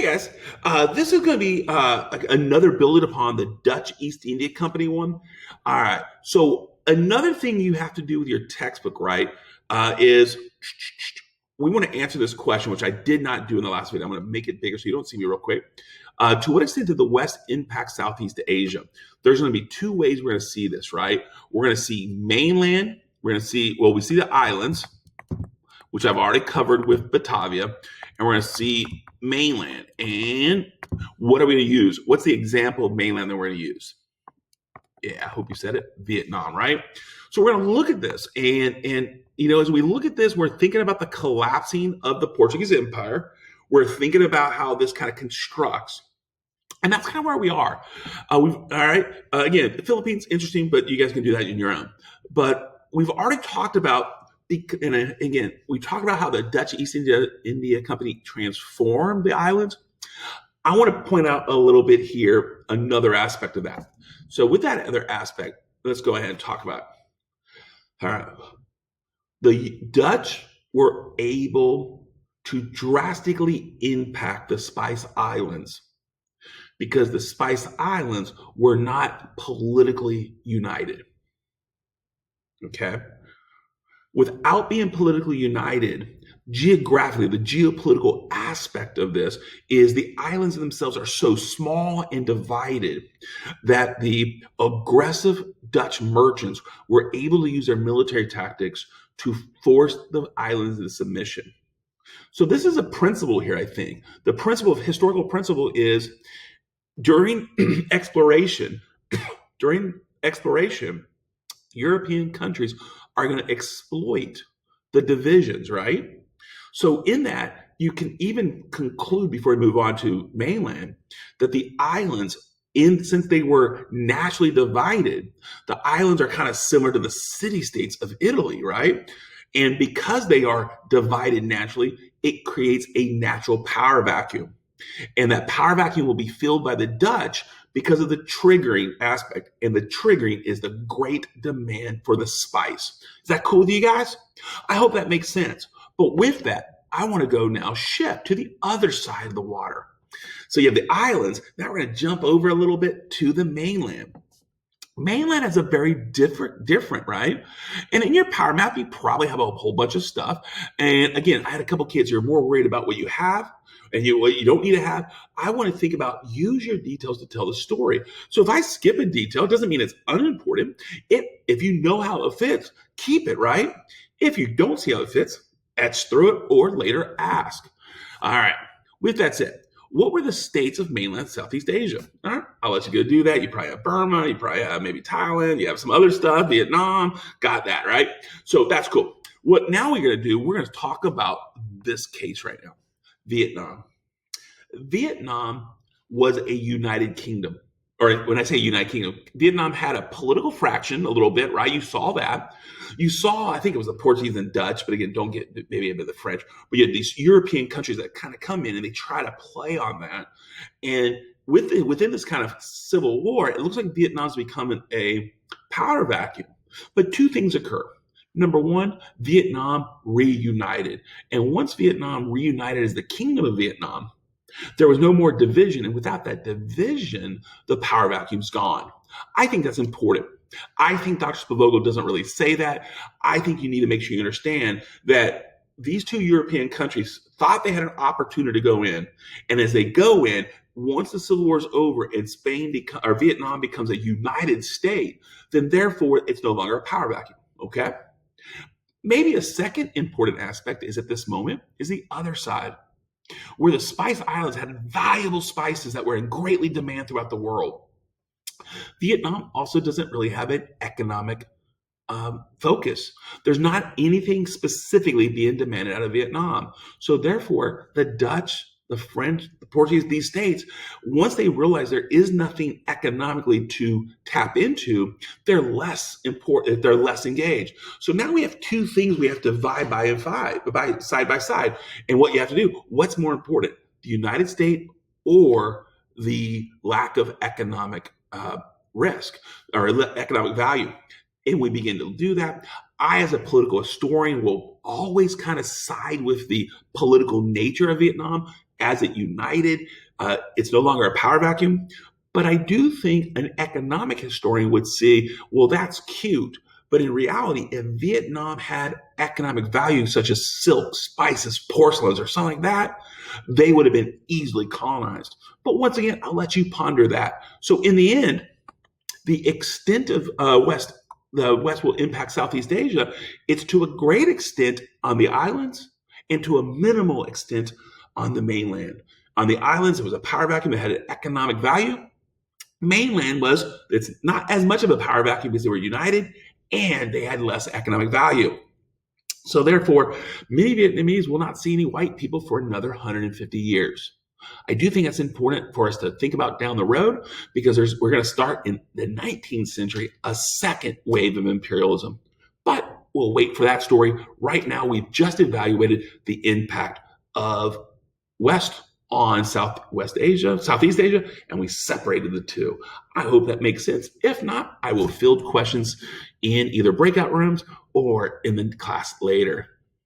guys, this is going to be another building upon the Dutch East India Company one. All right. So another thing you have to do with your textbook, right, is we want to answer this question, which I did not do in the last video. I'm going to make it bigger so you don't see me real quick. To what extent did the West impact Southeast Asia? There's going to be two ways we're going to see this, right? We're going to see mainland. We're going to see, well, we see the islands, which I've already covered with Batavia, and we're going to see mainland. And what are we going to use? What's the example of mainland that we're going to use? Yeah, I hope you said it. Vietnam, right? So we're going to look at this, and as we look at this, we're thinking about the collapsing of the Portuguese Empire. We're thinking about how this kind of constructs. And that's kind of where we are. All right. Again, the Philippines, interesting, but you guys can do that on your own. But we've already talked about, and again, we talked about how the Dutch East India Company transformed the islands. I want to point out a little bit here, another aspect of that. So with that other aspect, let's go ahead and talk about it. All right. The Dutch were able to drastically impact the Spice Islands because the Spice Islands were not politically united. Okay? Without being politically united, geographically, the geopolitical aspect of this is the islands themselves are so small and divided that the aggressive Dutch merchants were able to use their military tactics to force the islands into submission. So this is a principle here, I think. The historical principle is during exploration, European countries are going to exploit the divisions, right? So in that, you can even conclude before we move on to mainland that the islands, since they were naturally divided, the islands are kind of similar to the city-states of Italy, right? And because they are divided naturally, it creates a natural power vacuum. And that power vacuum will be filled by the Dutch because of the triggering aspect. And the triggering is the great demand for the spice. Is that cool with you guys? I hope that makes sense. But with that, I want to go now shift to the other side of the water. So you have the islands. Now we're going to jump over a little bit to the mainland. Mainland is a very different, right? And in your power map, you probably have a whole bunch of stuff. And again, I had a couple kids who are more worried about what you have and what you don't need to have. I want to think about use your details to tell the story. So if I skip a detail, it doesn't mean it's unimportant. If you know how it fits, keep it, right? If you don't see how it fits, etch through it or later ask. All right. With that said, what were the states of mainland Southeast Asia? All right, I'll let you go do that. You probably have Burma. You probably have maybe Thailand. You have some other stuff, Vietnam. Got that, right? So that's cool. What now we're going to do, we're going to talk about this case right now, Vietnam. Vietnam was a united kingdom. Or when I say United Kingdom, Vietnam had a political fraction a little bit, right? You saw that. You saw, I think it was the Portuguese and Dutch, but again, don't get maybe a bit of the French. But you had these European countries that kind of come in and they try to play on that. And within this kind of civil war, it looks like Vietnam's becoming a power vacuum. But two things occur. Number one, Vietnam reunited. And once Vietnam reunited as the Kingdom of Vietnam, there was no more division. And without that division, the power vacuum's gone. I think that's important. I think Dr. Spavogo doesn't really say that. I think you need to make sure you understand that these two European countries thought they had an opportunity to go in. And as they go in, once the Civil War is over and Vietnam becomes a united state, then therefore it's no longer a power vacuum. Okay? Maybe a second important aspect is at this moment is the other side, where the Spice Islands had valuable spices that were in greatly demand throughout the world. Vietnam also doesn't really have an economic focus. There's not anything specifically being demanded out of Vietnam. So therefore, the Dutch, the French, the Portuguese, these states, once they realize there is nothing economically to tap into, they're less important, they're less engaged. So now we have two things we have to divide by side by side. And what you have to do, what's more important, the United States or the lack of economic risk or economic value? And we begin to do that. I, as a political historian, will always kind of side with the political nature of Vietnam as it united. It's no longer a power vacuum. But I do think an economic historian would say, well, that's cute. But in reality, if Vietnam had economic value such as silk, spices, porcelains, or something like that, they would have been easily colonized. But once again, I'll let you ponder that. So in the end, the extent of the West will impact Southeast Asia. It's to a great extent on the islands and to a minimal extent on the mainland. On the islands, it was a power vacuum that had an economic value. Mainland it's not as much of a power vacuum because they were united and they had less economic value. So therefore, many Vietnamese will not see any white people for another 150 years. I do think that's important for us to think about down the road because we're going to start in the 19th century a second wave of imperialism. But we'll wait for that story. Right now, we've just evaluated the impact of West on Southeast Asia, and we separated the two. I hope that makes sense. If not, I will field questions in either breakout rooms or in the class later.